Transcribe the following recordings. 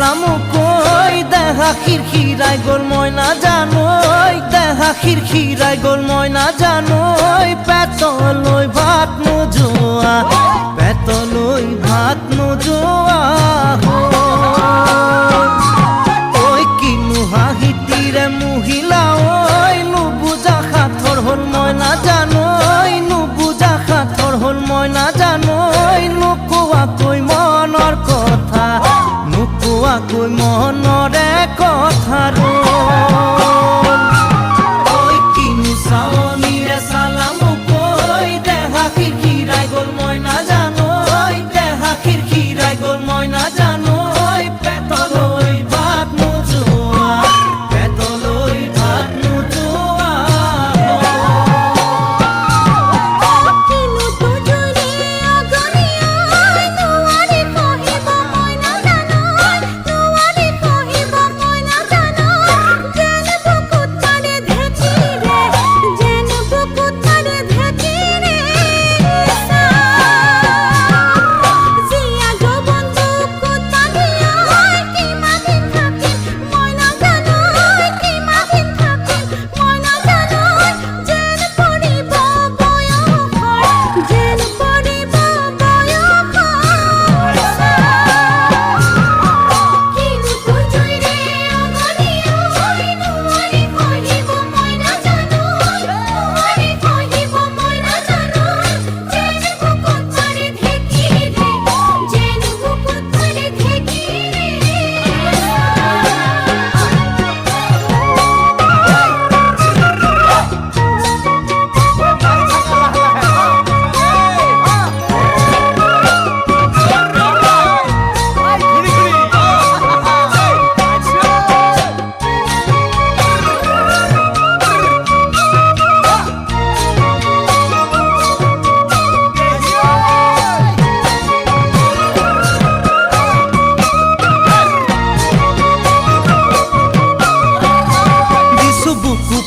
সালামো কই দেখা খিরখিরাই গোল ময়না জানোই দেখা খিরখিরাই গোল ময়না জানোই পেতলই ভাত নোজোয়া পেতলই ভাত নোজোয়া ওই কিনু হাহিতিরে মহিলা ওই নুবুজা খাথর হল ময়না জানোই নুবুজা খাথর হল ময়না জানোই নুকুয়া কই মনৰ কথা নুকুয়া কই মনৰে কথা ওই কিনু সাৱনীৰে সালামো কই দেহা খিৰখিৰাই গল ময়না জানোই দেহা খিৰখিৰাই গল ময়না জানোই পেটলৈ ভাত নোজোৱা পেটলৈ ভাত নোজোৱা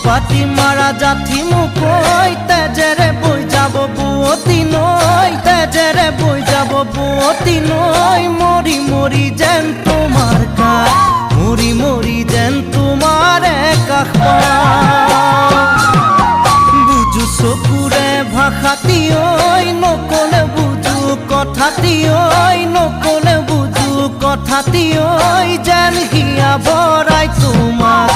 পাতি মারা জাথি মুকই তেজেরে বই যাব বুয়তি নই তেজেরে বই যাব বুয়তি নই মরি মরি যেন তোমার কাজ মরি মরি যেন তোমার একাশ বুঝু চকুরে ভাষাতি ঐ নকলে বুঝু কথাতি ঐ নকলে বুঝু কথাতি ঐ যেন হিয়া ভৰাই তোমাক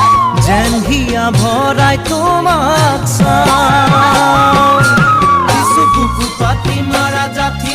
যেন হিয়া ভৰাই তোমাক চাওঁ কিছু বুকু পাতি মাৰা জাথি